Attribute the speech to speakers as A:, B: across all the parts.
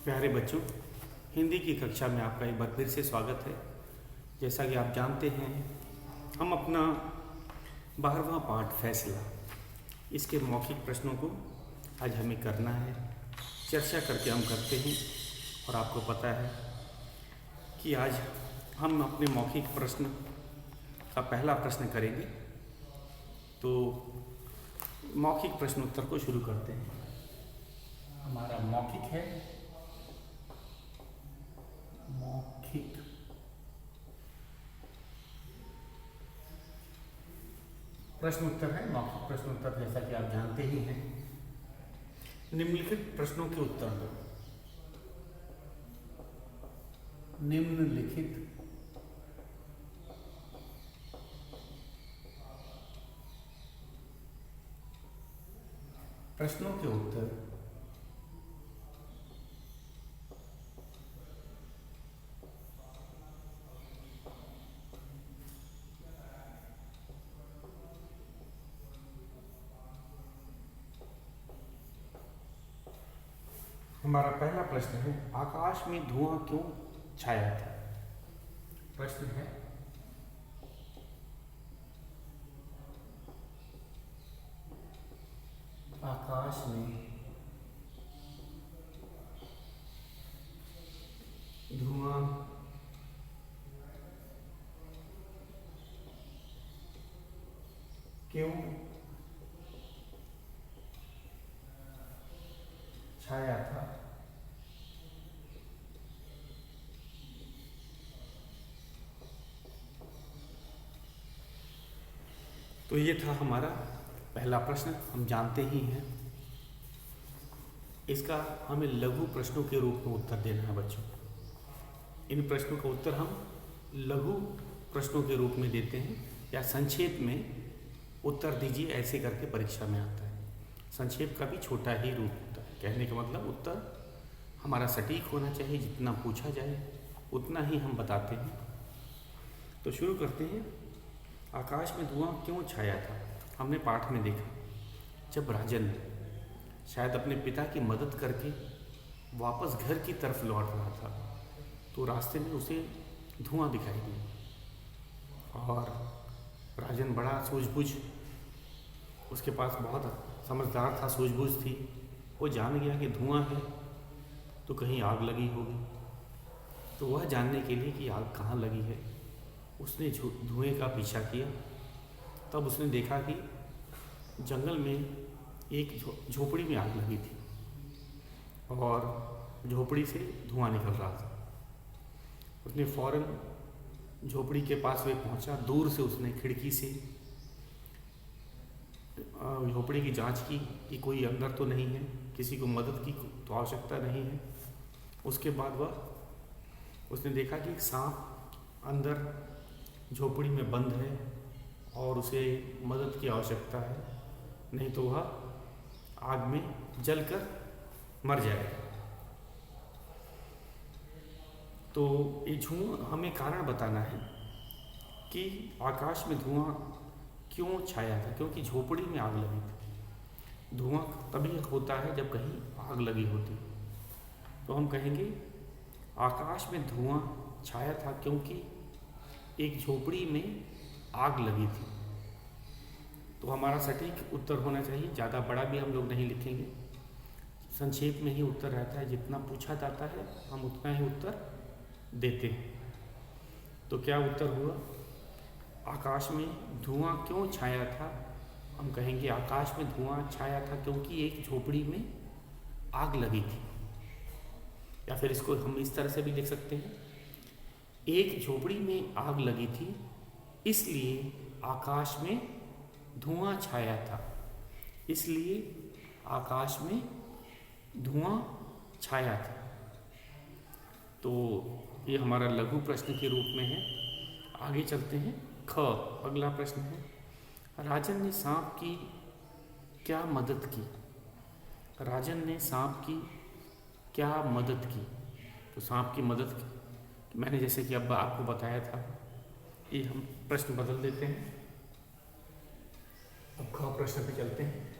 A: प्यारे बच्चों, हिंदी की कक्षा में आपका एक बार फिर से स्वागत है। जैसा कि आप जानते हैं, हम अपना 12वां पाठ फैसला, इसके मौखिक प्रश्नों को आज हमें करना है। चर्चा करके हम करते हैं और आपको पता है कि आज हम अपने मौखिक प्रश्न का पहला प्रश्न करेंगे। तो मौखिक प्रश्नोत्तर को शुरू करते हैं। हमारा मौखिक है, मौखिक प्रश्नोत्तर है। मौखिक प्रश्नोत्तर जैसा कि आप जानते ही हैं, निम्नलिखित प्रश्नों के उत्तर दो। निम्नलिखित प्रश्नों के उत्तर हमारा पहला प्रश्न है, आकाश में धुआं क्यों छाया था? प्रश्न है, आकाश में धुआं क्यों छाया था? तो ये था हमारा पहला प्रश्न। हम जानते ही हैं, इसका हमें लघु प्रश्नों के रूप में उत्तर देना है बच्चों। इन प्रश्नों का उत्तर हम लघु प्रश्नों के रूप में देते हैं, या संक्षेप में उत्तर दीजिए ऐसे करके परीक्षा में आता है। संक्षेप का भी छोटा ही रूप होता है। कहने का मतलब उत्तर हमारा सटीक होना चाहिए, जितना पूछा जाए उतना ही हम बताते हैं। तो शुरू करते हैं। आकाश में धुआं क्यों छाया था? हमने पाठ में देखा, जब राजन शायद अपने पिता की मदद करके वापस घर की तरफ लौट रहा था, तो रास्ते में उसे धुआं दिखाई दिया और राजन बड़ा सूझबूझ, उसके पास बहुत समझदार था, सूझबूझ थी। वो जान गया कि धुआं है तो कहीं आग लगी होगी। तो वह जानने के लिए कि आग कहाँ लगी है, उसने धुएं का पीछा किया। तब उसने देखा कि जंगल में एक झोपड़ी में आग लगी थी और झोपड़ी से धुआं निकल रहा था। उसने फौरन झोपड़ी के पास वे पहुंचा। दूर से उसने खिड़की से झोपड़ी की जांच की कि कोई अंदर तो नहीं है, किसी को मदद की तो आवश्यकता नहीं है। उसके बाद उसने देखा कि एक सांप अंदर झोपड़ी में बंद है और उसे मदद की आवश्यकता है, नहीं तो वह आग में जलकर मर जाएगा। तो ये हमें कारण बताना है कि आकाश में धुआं क्यों छाया था, क्योंकि झोपड़ी में आग लगी थी। धुआं तभी होता है जब कहीं आग लगी होती। तो हम कहेंगे आकाश में धुआं छाया था क्योंकि एक झोपड़ी में आग लगी थी। तो हमारा सटीक उत्तर होना चाहिए। ज़्यादा बड़ा भी हम लोग नहीं लिखेंगे, संक्षेप में ही उत्तर रहता है। जितना पूछा जाता है हम उतना ही उत्तर देते हैं। तो क्या उत्तर हुआ? आकाश में धुआं क्यों छाया था? हम कहेंगे आकाश में धुआं छाया था क्योंकि एक झोपड़ी में आग लगी थी। या फिर इसको हम इस तरह से भी लिख सकते हैं, एक झोपड़ी में आग लगी थी इसलिए आकाश में धुआं छाया था। इसलिए आकाश में धुआं छाया था। तो ये हमारा लघु प्रश्न के रूप में है। आगे चलते हैं। ख, अगला प्रश्न है, राजन ने सांप की क्या मदद की? राजन ने सांप की क्या मदद की? तो सांप की मदद की, मैंने जैसे कि अब आपको बताया था, ये हम प्रश्न बदल देते हैं। अब ख प्रश्न पे चलते हैं।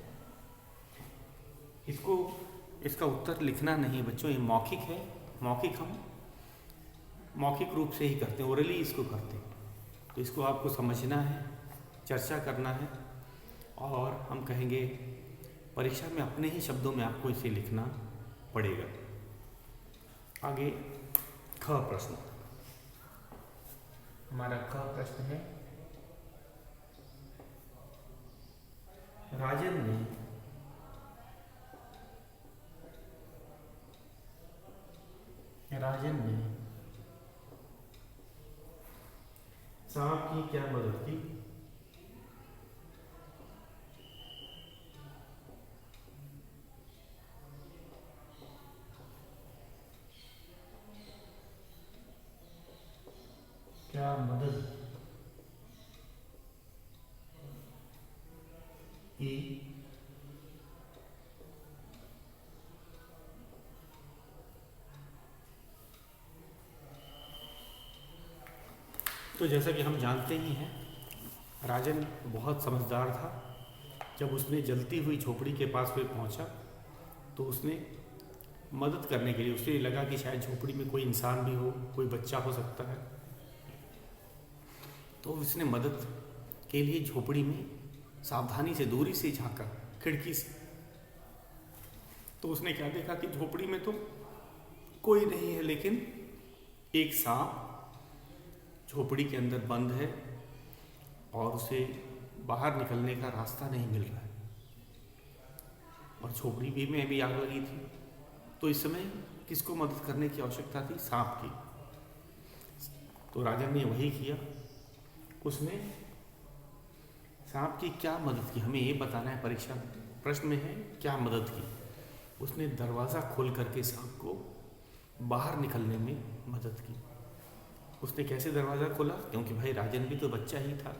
A: इसको इसका उत्तर लिखना नहीं बच्चों, ये मौखिक है। मौखिक हम मौखिक रूप से ही करते हैं, ओरली इसको करते हैं। तो इसको आपको समझना है, चर्चा करना है, और हम कहेंगे परीक्षा में अपने ही शब्दों में आपको इसे लिखना पड़ेगा। आगे ख प्रश्न, हमारा ख प्रश्न है, राजन ने सांप की क्या मदद की? क्या मदद की? तो जैसा कि हम जानते ही हैं, राजन बहुत समझदार था। जब उसने जलती हुई झोपड़ी के पास में पहुंचा तो उसने मदद करने के लिए, उसे लगा कि शायद झोपड़ी में कोई इंसान भी हो, कोई बच्चा हो सकता है, तो उसने मदद के लिए झोपड़ी में सावधानी से दूरी से झांका खिड़की से। तो उसने क्या देखा कि झोपड़ी में तो कोई नहीं है, लेकिन एक सांप झोपड़ी के अंदर बंद है और उसे बाहर निकलने का रास्ता नहीं मिल रहा है, और झोपड़ी भी में भी आग लगी थी। तो इस समय किसको मदद करने की आवश्यकता थी? सांप की। तो राजन ने वही किया, उसने सांप की क्या मदद की, हमें ये बताना है। परीक्षा प्रश्न में है क्या मदद की। उसने दरवाज़ा खोल करके सांप को बाहर निकलने में मदद की। उसने कैसे दरवाज़ा खोला? क्योंकि भाई राजन भी तो बच्चा ही था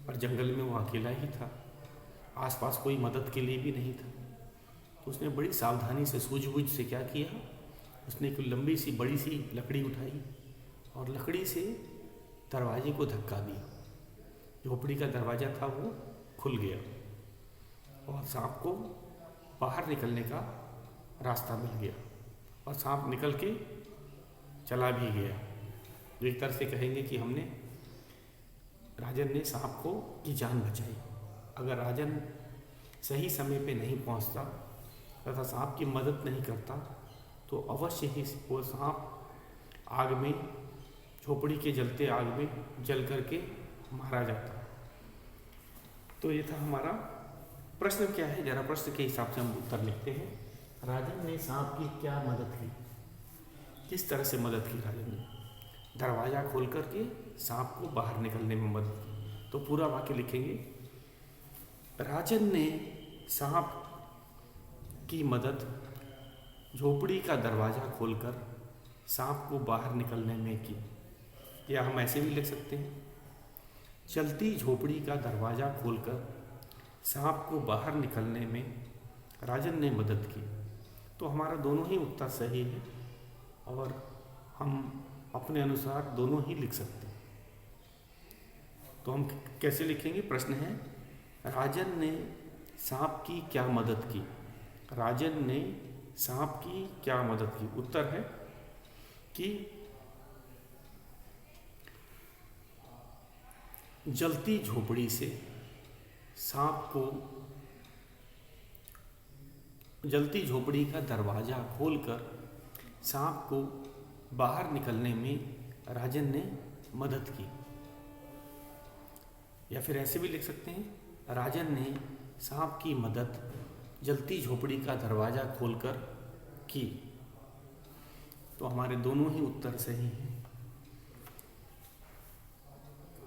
A: और जंगल में वो अकेला ही था, आसपास कोई मदद के लिए भी नहीं था। तो उसने बड़ी सावधानी से, सूझबूझ से क्या किया, उसने एक लंबी सी बड़ी सी लकड़ी उठाई और लकड़ी से दरवाजे को धक्का दिया। झोपड़ी का दरवाज़ा था वो खुल गया और सांप को बाहर निकलने का रास्ता मिल गया, और सांप निकल के चला भी गया। तो एक तरह से कहेंगे कि हमने, राजन ने सांप को की जान बचाई। अगर राजन सही समय पे नहीं पहुंचता तथा सांप की मदद नहीं करता तो अवश्य ही वो सांप आग में, झोपड़ी के जलते आग में जल करके मारा जाता। तो ये था हमारा प्रश्न। क्या है, जरा प्रश्न के हिसाब से हम उत्तर लिखते हैं। राजन ने सांप की क्या मदद की? किस तरह से मदद की राजन ने? दरवाज़ा खोल करके सांप को बाहर निकलने में मदद की। तो पूरा वाक्य लिखेंगे, राजन ने सांप की मदद झोपड़ी का दरवाज़ा खोलकर सांप को बाहर निकलने में की। या हम ऐसे भी लिख सकते हैं, चलती झोपड़ी का दरवाज़ा खोलकर सांप को बाहर निकलने में राजन ने मदद की। तो हमारा दोनों ही उत्तर सही है और हम अपने अनुसार दोनों ही लिख सकते हैं। तो हम कैसे लिखेंगे? प्रश्न है, राजन ने सांप की क्या मदद की? राजन ने सांप की क्या मदद की? उत्तर है कि जलती झोपड़ी से सांप को, जलती झोपड़ी का दरवाज़ा खोलकर सांप को बाहर निकलने में राजन ने मदद की। या फिर ऐसे भी लिख सकते हैं, राजन ने सांप की मदद जलती झोपड़ी का दरवाज़ा खोलकर की। तो हमारे दोनों ही उत्तर सही हैं।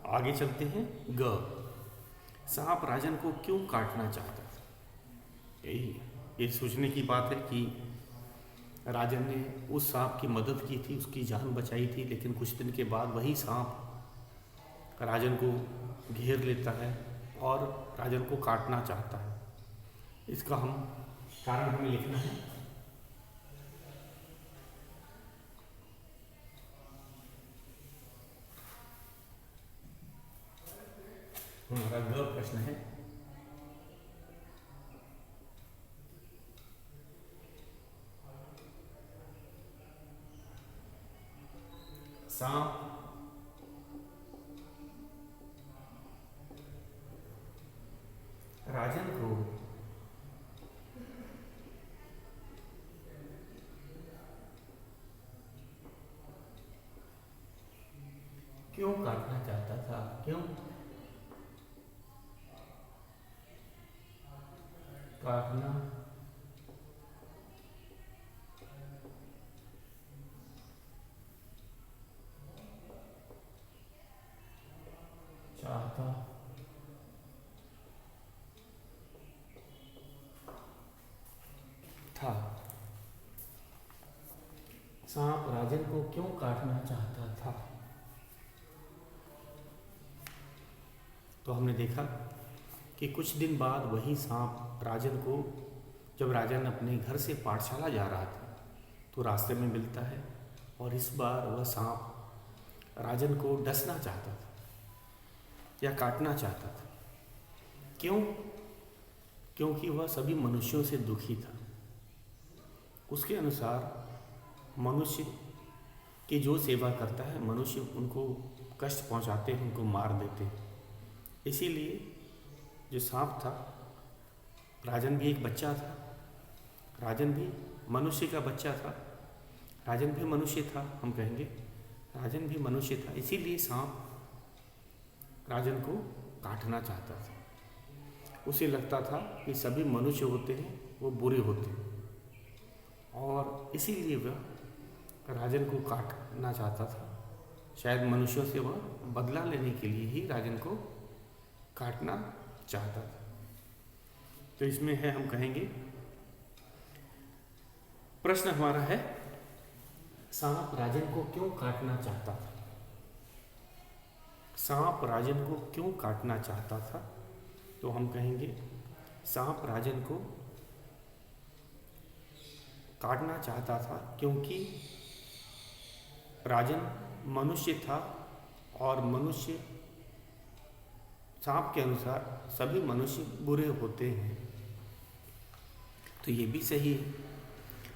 A: आगे चलते हैं। ग, सांप राजन को क्यों काटना चाहता था? ये सोचने की बात है कि राजन ने उस सांप की मदद की थी, उसकी जान बचाई थी, लेकिन कुछ दिन के बाद वही सांप राजन को घेर लेता है और राजन को काटना चाहता है। इसका कारण हमें लिखना है। हमारा ग प्रश्न है, सांप राजन को क्यों काटना चाहता था? क्यों काटना चाहता था? सांप राजन को क्यों काटना चाहता था? तो हमने देखा कि कुछ दिन बाद वही सांप राजन को, जब राजन अपने घर से पाठशाला जा रहा था तो रास्ते में मिलता है, और इस बार वह सांप राजन को डसना चाहता था या काटना चाहता था। क्यों? क्योंकि वह सभी मनुष्यों से दुखी था। उसके अनुसार मनुष्य की जो सेवा करता है, मनुष्य उनको कष्ट पहुंचाते हैं, उनको मार देते हैं। इसीलिए जो सांप था, राजन भी एक बच्चा था, राजन भी मनुष्य का बच्चा था, राजन भी मनुष्य था, हम कहेंगे राजन भी मनुष्य था। इसीलिए सांप राजन को काटना चाहता था। उसे लगता था कि सभी मनुष्य होते हैं वो बुरे होते हैं, और इसीलिए वह राजन को काटना चाहता था। शायद मनुष्यों से वह बदला लेने के लिए ही राजन को काटना चाहता था। तो इसमें है, हम कहेंगे प्रश्न हमारा है, सांप राजन को क्यों काटना चाहता था? सांप राजन को क्यों काटना चाहता था? तो हम कहेंगे सांप राजन को काटना चाहता था क्योंकि राजन मनुष्य था, और मनुष्य, सांप के अनुसार सभी मनुष्य बुरे होते हैं। तो ये भी सही है।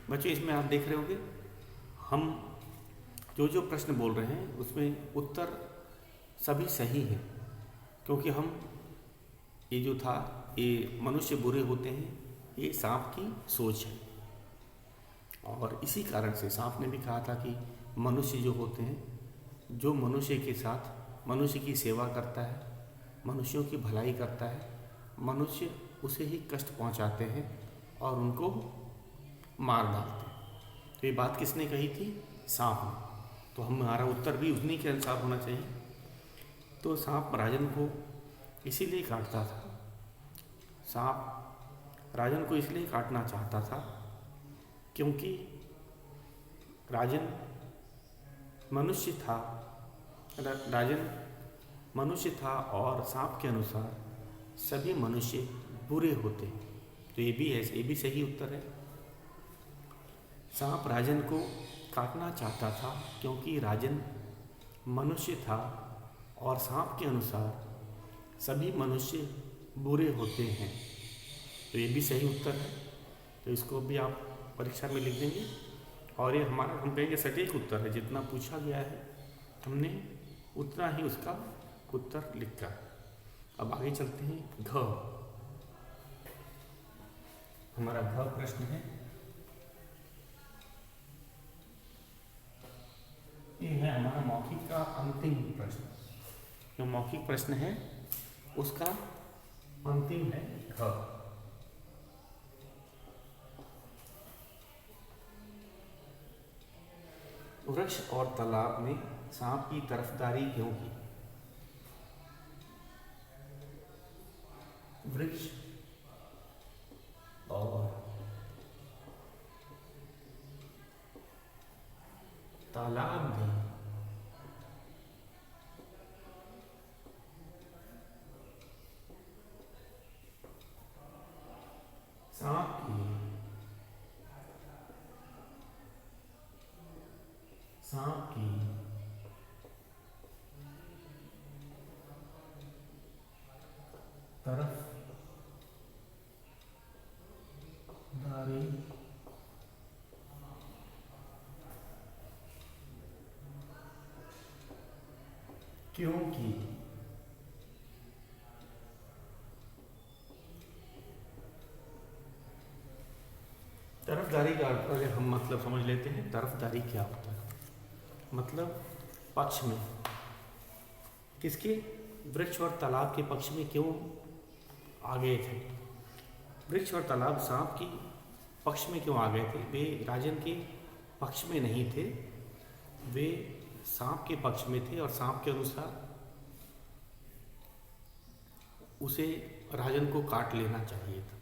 A: बच्चों, इसमें आप देख रहे होंगे, हम जो जो प्रश्न बोल रहे हैं उसमें उत्तर सभी सही है, क्योंकि हम ये जो था, ये मनुष्य बुरे होते हैं, ये सांप की सोच है। और इसी कारण से सांप ने भी कहा था कि मनुष्य जो होते हैं, जो मनुष्य के साथ मनुष्य की सेवा करता है, मनुष्यों की भलाई करता है, मनुष्य उसे ही कष्ट पहुंचाते हैं और उनको मार डालते हैं। तो ये बात किसने कही थी? सांप ने। तो हमारा उत्तर भी उन्हीं के अनुसार होना चाहिए। तो सांप राजन को इसीलिए काटता था, सांप राजन को इसलिए काटना चाहता था क्योंकि राजन मनुष्य था, राजन मनुष्य था, और सांप के अनुसार सभी मनुष्य बुरे होते। तो ये भी है, ये भी सही उत्तर है। सांप राजन को काटना चाहता था क्योंकि राजन मनुष्य था, और सांप के अनुसार सभी मनुष्य बुरे होते हैं। तो ये भी सही उत्तर है। तो इसको भी आप परीक्षा में लिख देंगे, और ये हमारा, हम कहेंगे सटीक उत्तर है। जितना पूछा गया है हमने उतना ही उसका उत्तर लिखा है। अब आगे चलते हैं। घ, हमारा घ प्रश्न है, ये है हमारा मौखिक का अंतिम प्रश्न। जो मौखिक प्रश्न है उसका अंतिम है घ। वृक्ष और तालाब में सांप की तरफदारी क्यों की? वृक्ष और तालाब में सांप की तरफदारी क्योंकि तरफदारी का अर्थ अगर हम मतलब समझ लेते हैं, तरफदारी क्या होता है, मतलब पक्ष में, किसके, वृक्ष और तालाब के पक्ष में क्यों आ गए थे। वृक्ष और तालाब सांप की पक्ष में क्यों आ गए थे, वे राजन के पक्ष में नहीं थे, वे सांप के पक्ष में थे और सांप के अनुसार उसे राजन को काट लेना चाहिए था।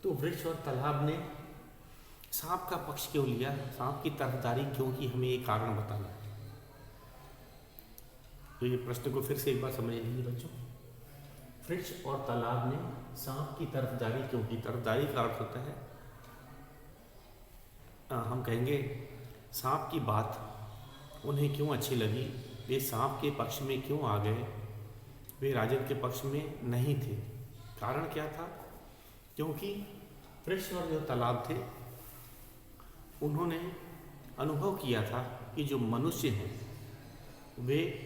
A: तो वृक्ष और तालाब ने सांप का पक्ष क्यों लिया, सांप की तरफदारी क्यों की, हमें ये कारण बताना है। तो ये प्रश्न को फिर से एक बार समझ लीजिए बच्चों। वृक्ष और तालाब ने सांप की तरफदारी क्यों की। तरफदारी का अर्थ होता है हम कहेंगे सांप की बात उन्हें क्यों अच्छी लगी, वे सांप के पक्ष में क्यों आ गए, वे राजन के पक्ष में नहीं थे। कारण क्या था, क्योंकि वृक्ष और जो तालाब थे उन्होंने अनुभव किया था कि जो मनुष्य हैं वे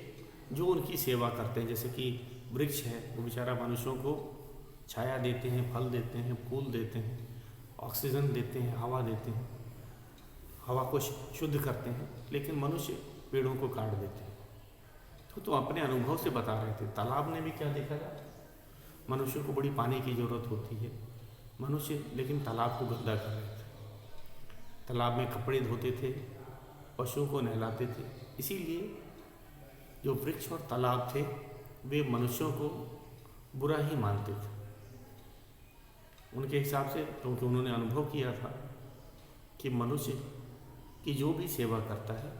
A: जो उनकी सेवा करते हैं, जैसे कि वृक्ष है वो बेचारा मनुष्यों को छाया देते हैं, फल देते हैं, फूल देते हैं, ऑक्सीजन देते हैं, हवा देते हैं, हवा को शुद्ध करते हैं, लेकिन मनुष्य पेड़ों को काट देते हैं। तो अपने अनुभव से बता रहे थे। तालाब ने भी क्या देखा था, मनुष्य को बड़ी पानी की ज़रूरत होती है, मनुष्य लेकिन तालाब को गंदा कर रहे थे, तालाब में कपड़े धोते थे, पशुओं को नहलाते थे। इसीलिए जो वृक्ष और तालाब थे वे मनुष्यों को बुरा ही मानते थे उनके हिसाब से, क्योंकि उन्होंने अनुभव किया था कि मनुष्य की जो भी सेवा करता है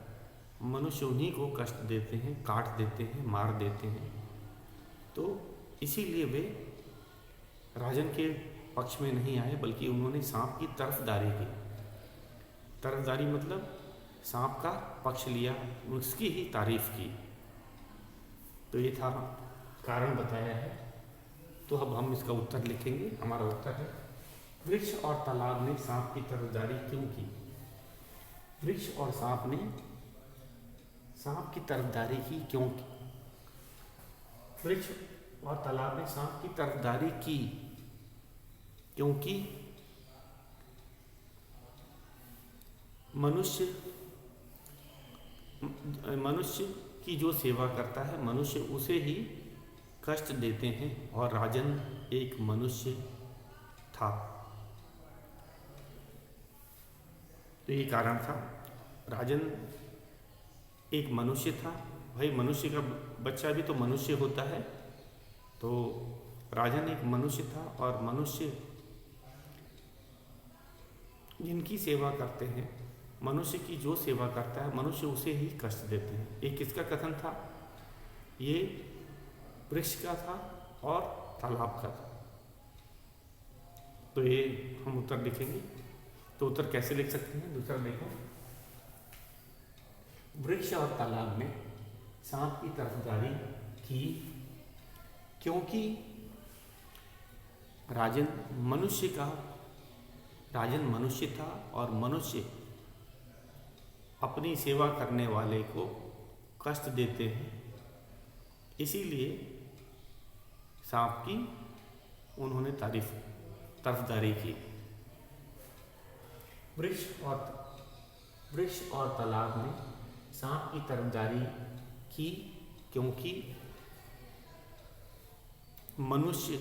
A: मनुष्य उन्हीं को कष्ट देते हैं, काट देते हैं, मार देते हैं। तो इसीलिए वे राजन के पक्ष में नहीं आए, बल्कि उन्होंने सांप की तरफदारी की। तरफदारी मतलब सांप का पक्ष लिया, उसकी ही तारीफ की। तो ये था, कारण बताया है। तो अब हम इसका उत्तर लिखेंगे। हमारा उत्तर है वृक्ष और तालाब ने सांप की तरफदारी क्यों की। वृक्ष और सांप ने सांप की तरफदारी की क्यों की। वृक्ष और तालाब ने सांप की तरफदारी की क्योंकि मनुष्य की जो सेवा करता है मनुष्य उसे ही कष्ट देते हैं, और राजन एक मनुष्य था। तो ये कारण था, राजन एक मनुष्य था। भाई मनुष्य का बच्चा भी तो मनुष्य होता है, तो राजन एक मनुष्य था और मनुष्य जिनकी सेवा करते हैं, मनुष्य की जो सेवा करता है मनुष्य उसे ही कष्ट देते हैं। ये किसका कथन था, ये वृक्ष का था और तालाब का था। तो ये हम उत्तर लिखेंगे। तो उत्तर कैसे लिख सकते हैं, दूसरा देखो, वृक्ष और तालाब ने सांप की तरफदारी की क्योंकि राजन मनुष्य था और मनुष्य अपनी सेवा करने वाले को कष्ट देते हैं, इसीलिए सांप की उन्होंने तरफदारी की। वृक्ष और तालाब ने सांप की तरफदारी की क्योंकि मनुष्य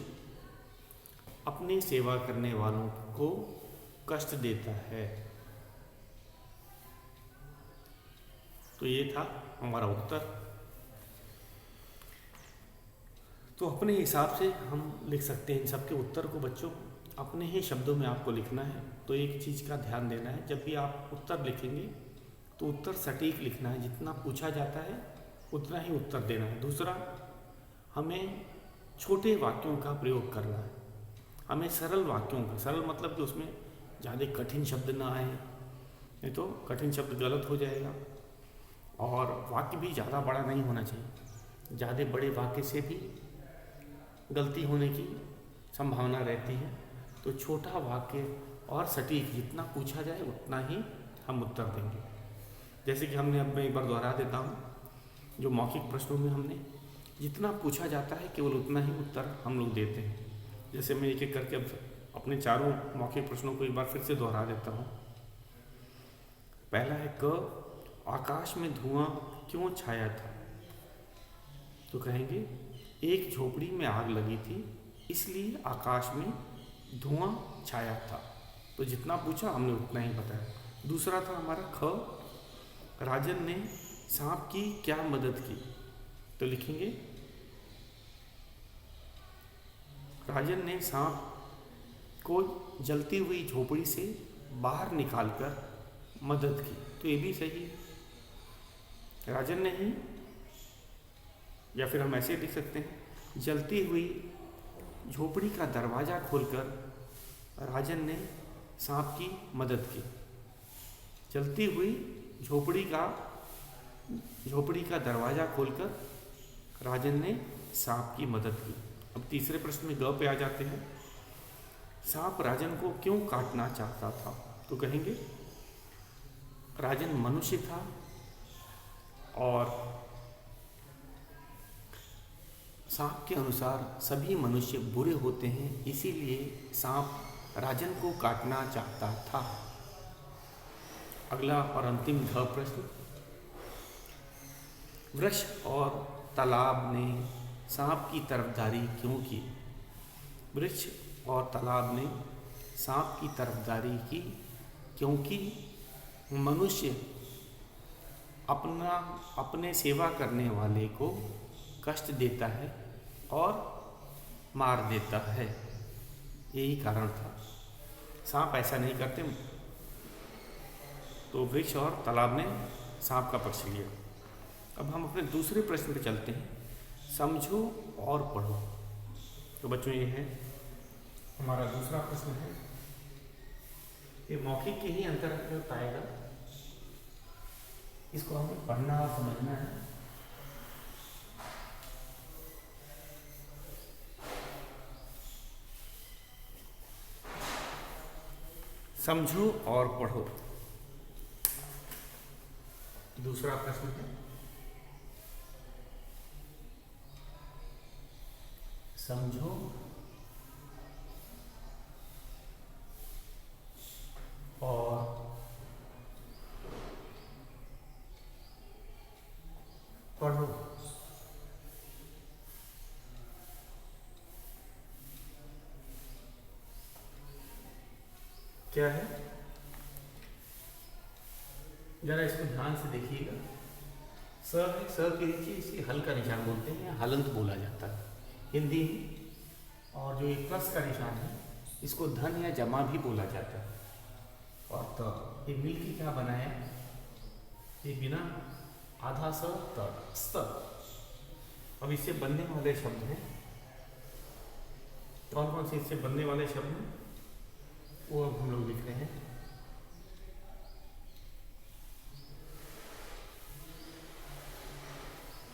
A: अपनी सेवा करने वालों को कष्ट देता है। तो ये था हमारा उत्तर। तो अपने हिसाब से हम लिख सकते हैं इन सबके उत्तर को। बच्चों अपने ही शब्दों में आपको लिखना है। तो एक चीज़ का ध्यान देना है, जब भी आप उत्तर लिखेंगे तो उत्तर सटीक लिखना है, जितना पूछा जाता है उतना ही उत्तर देना है। दूसरा, हमें छोटे वाक्यों का प्रयोग करना है, हमें सरल वाक्यों का, सरल मतलब कि उसमें ज़्यादा कठिन शब्द ना आए, नहीं तो कठिन शब्द गलत हो जाएगा। और वाक्य भी ज़्यादा बड़ा नहीं होना चाहिए, ज़्यादा बड़े वाक्य से भी गलती होने की संभावना रहती है। तो छोटा वाक्य और सटीक, जितना पूछा जाए उतना ही हम उत्तर देंगे। जैसे कि हमने, अब मैं एक बार दोहरा देता हूँ, जो मौखिक प्रश्नों में हमने जितना पूछा जाता है केवल उतना ही उत्तर हम लोग देते हैं। जैसे मैं एक एक करके अब अपने चारों मौखिक प्रश्नों को एक बार फिर से दोहरा देता हूँ। पहला है क, आकाश में धुआं क्यों छाया था? तो कहेंगे एक झोपड़ी में आग लगी थी इसलिए आकाश में धुआं छाया था। तो जितना पूछा हमने उतना ही बताया। दूसरा था हमारा ख, राजन ने सांप की क्या मदद की? तो लिखेंगे राजन ने सांप को जलती हुई झोपड़ी से बाहर निकालकर मदद की। तो ये भी सही है, राजन ने ही, या फिर हम ऐसे लिख सकते हैं, जलती हुई झोपड़ी का दरवाज़ा खोलकर राजन ने सांप की मदद की। जलती हुई झोपड़ी का दरवाज़ा खोलकर राजन ने सांप की मदद की। अब तीसरे प्रश्न में ग पे आ जाते हैं। सांप राजन को क्यों काटना चाहता था? तो कहेंगे राजन मनुष्य था और सांप के अनुसार सभी मनुष्य बुरे होते हैं, इसीलिए सांप राजन को काटना चाहता था। अगला और अंतिम घ प्रश्न, वृक्ष और तालाब ने सांप की तरफदारी क्यों की? वृक्ष और तालाब ने सांप की तरफदारी की क्योंकि मनुष्य अपने सेवा करने वाले को कष्ट देता है और मार देता है, यही कारण था। सांप ऐसा नहीं करते। तो वृक्ष और तालाब ने सांप का पक्ष लिया। अब हम अपने दूसरे प्रश्न पर चलते हैं, समझो और पढ़ो। तो बच्चों ये है हमारा दूसरा प्रश्न है, ये मौखिक के ही अंतर्गत आएगा, इसको हमें पढ़ना और समझना है। समझो और पढ़ो। दूसरा प्रश्न है, समझो और पढ़ो। क्या है, जरा इसको ध्यान से देखिएगा। स है, स के नीचे इसे हल का निशान बोलते हैं, हलंत बोला जाता है हिंदी में। और जो एक प्लस का निशान है इसको धन या जमा भी बोला जाता है। और त, ये मिल के क्या बनाया, ये बिना आधा स त, स्त। अब इससे बनने वाले शब्द हैं, कौन कौन से इससे बनने वाले शब्द हैं वो अब हम लोग लिख रहे हैं।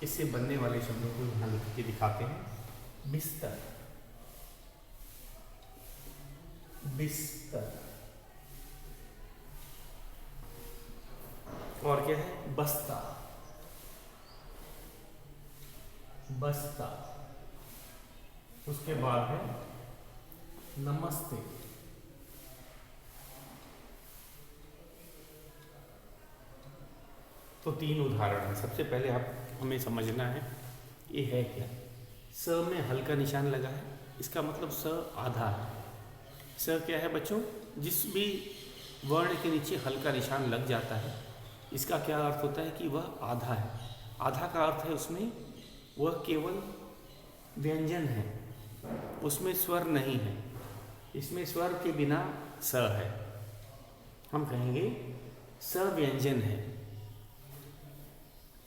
A: इससे बनने वाले शब्दों को यहाँ लिख के दिखाते हैं। बिस्तर, बिस्तर। और क्या है, बस्ता, बस्ता। उसके बाद है नमस्ते, तो तीन उदाहरण है। सबसे पहले आप हमें समझना है ये है क्या। स में हल्का निशान लगा है, इसका मतलब स आधा है। स क्या है बच्चों, जिस भी वर्ण के नीचे हल्का निशान लग जाता है इसका क्या अर्थ होता है कि वह आधा है। आधा का अर्थ है उसमें वह केवल व्यंजन है, उसमें स्वर नहीं है, इसमें स्वर के बिना स है। हम कहेंगे स व्यंजन है।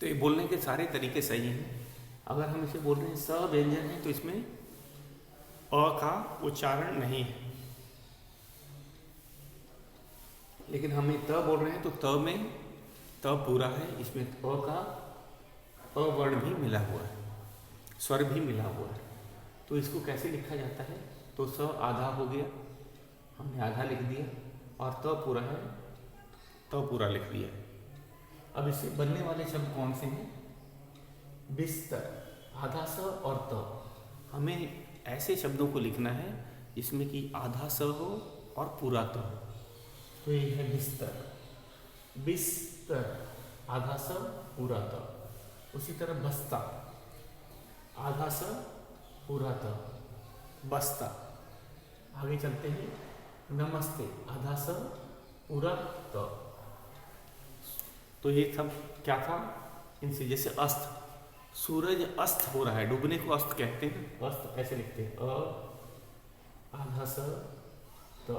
A: तो ये बोलने के सारे तरीके सही हैं। अगर हम इसे बोल रहे हैं स व्यंजन है तो इसमें अ का उच्चारण नहीं है, लेकिन हम त बोल रहे हैं तो त में त पूरा है, इसमें अ का अ वर्ण भी मिला हुआ है, स्वर भी मिला हुआ है। तो इसको कैसे लिखा जाता है, तो स आधा हो गया, हमने आधा लिख दिया, और त पूरा है, त पूरा लिख दिया। अब इससे बनने वाले शब्द कौन से हैं? बिस्तर, आधा स और त। हमें ऐसे शब्दों को लिखना है जिसमें कि आधा स हो और पूरा त हो। तो ये है बिस्तर, बिस्तर, आधा स पूरा त। उसी तरह बस्ता, आधा स पूरा त, बस्ता। आगे चलते हैं, नमस्ते, आधा स पूरा त। तो ये सब क्या था? इनसे जैसे अस्त, सूरज अस्त हो रहा है, डूबने को अस्त कहते हैं। अस्त ऐसे लिखते हैं, आधा स त।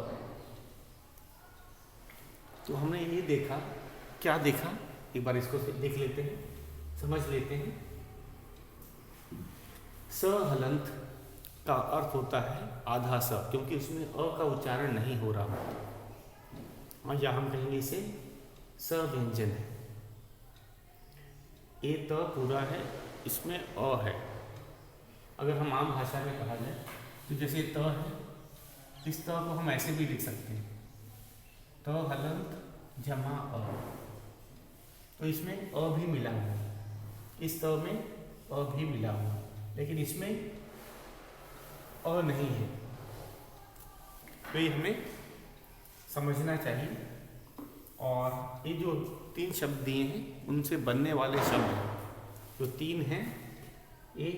A: तो हमने ये देखा, क्या देखा? एक बार इसको देख लेते हैं, समझ लेते हैं। स हलंत का अर्थ होता है आधा स, क्योंकि उसमें अ का उच्चारण नहीं हो रहा होता, और या हम कहेंगे इसे स व्यंजन है। ए त पूरा है, इसमें अ है। अगर हम आम भाषा में कहा जाए तो जैसे त है, इस त को हम ऐसे भी लिख सकते हैं, त हलंत जमा अ। तो इसमें अ भी मिला हुआ है, इस त में अ भी मिला हुआ है, लेकिन इसमें अ नहीं है। तो ये हमें समझना चाहिए। और ये जो 3 शब्द दिए हैं उनसे बनने वाले शब्द हैं, जो 3 हैं ये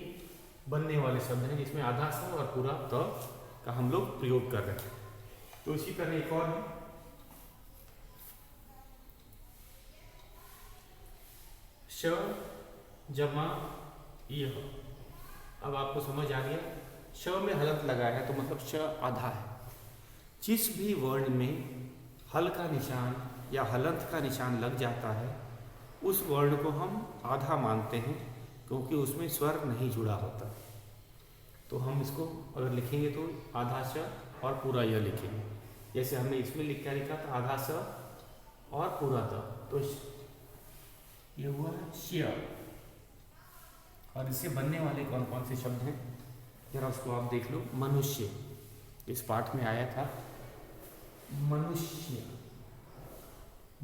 A: बनने वाले शब्द हैं, जिसमें आधा स और पूरा त का हम लोग प्रयोग कर रहे हैं। तो इसी तरह एक और है, श जमा यह। अब आपको समझ आ गया, श में हलंत लगा है तो मतलब श आधा है। जिस भी वर्ण में हल का निशान या हलंत का निशान लग जाता है उस वर्ण को हम आधा मानते हैं, क्योंकि उसमें स्वर नहीं जुड़ा होता। तो हम इसको अगर लिखेंगे तो आधा श और पूरा य लिखेंगे। जैसे हमने इसमें लिखा था आधा स और पूरा त, तो ये हुआ श्य। और इससे बनने वाले कौन कौन से शब्द हैं जरा उसको आप देख लो। मनुष्य, इस पाठ में आया था, मनुष्य,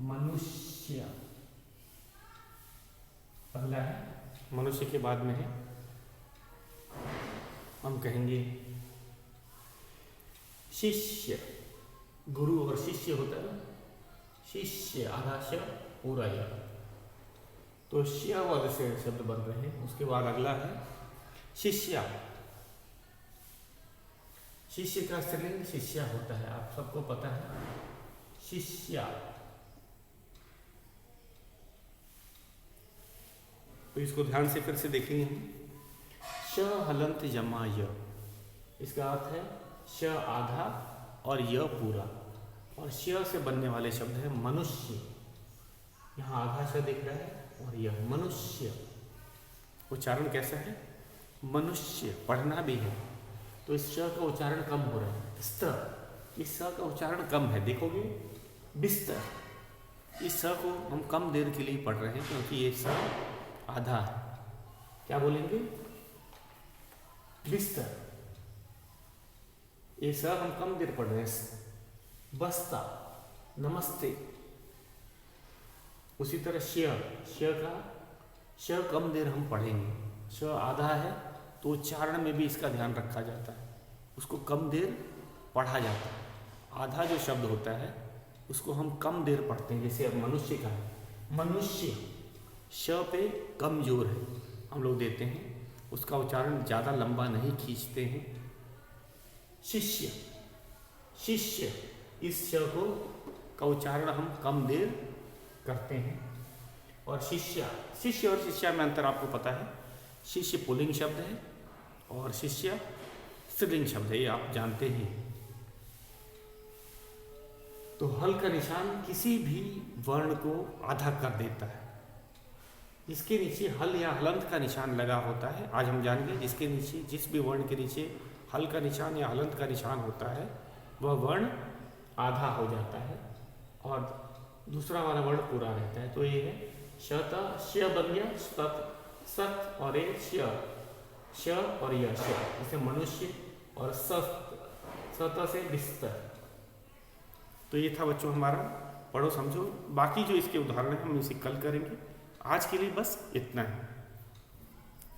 A: मनुष्य पहला है। मनुष्य के बाद में है, हम कहेंगे शिष्य। गुरु और शिष्य होता है, शिष्य आधा श पूरा य। तो श्य वाले से शब्द बन रहे हैं। उसके बाद अगला है शिष्या। शिष्य का स्त्रीलिंग शिष्या होता है, आप सबको पता है, शिष्या। तो इसको ध्यान से फिर से देखेंगे हम। श हलंत जमा य, इसका अर्थ है श आधा और य पूरा। और श से बनने वाले शब्द है मनुष्य। यहाँ आधा श दिख रहा है और यह मनुष्य। उच्चारण कैसा है? मनुष्य। पढ़ना भी है तो इस श का उच्चारण कम हो रहा है। स्तर, इस स का उच्चारण कम है, देखोगे। बिस्तर, इस स को हम कम देर के लिए पढ़ रहे हैं क्योंकि ये स आधा है। क्या बोलेंगे? बिस्तर, ये स हम कम देर पढ़ रहे हैं। बस्ता, नमस्ते। उसी तरह श का श कम देर हम पढ़ेंगे। श आधा है तो उच्चारण में भी इसका ध्यान रखा जाता है, उसको कम देर पढ़ा जाता है। आधा जो शब्द होता है उसको हम कम देर पढ़ते हैं। जैसे अब मनुष्य का है, मनुष्य, श पे कम जोर है, हम लोग देते हैं, उसका उच्चारण ज़्यादा लंबा नहीं खींचते हैं। शिष्य, शिष्य, इस श को का उच्चारण हम कम देर करते हैं। और शिष्या, शिष्य और शिष्या में अंतर आपको पता है। शिष्य पुल्लिंग शब्द है और शिष्य स्त्रीलिंग शब्द है, ये आप जानते हैं। तो हल का निशान किसी भी वर्ण को आधा कर देता है। जिसके नीचे हल या हलंत का निशान लगा होता है, आज हम जानेंगे, जिसके नीचे, जिस भी वर्ण के नीचे हल का निशान या हलंत का निशान होता है वह वर्ण आधा हो जाता है और दूसरा वाला वर्ण पूरा रहता है। तो ये है शत, श बन गया सत, सत और ये श और यह श, जैसे मनुष्य और सत, सत से बिस्तर। तो ये था बच्चों हमारा पढ़ो समझो। बाकी जो इसके उदाहरण हैं हम इसे कल करेंगे। आज के लिए बस इतना है।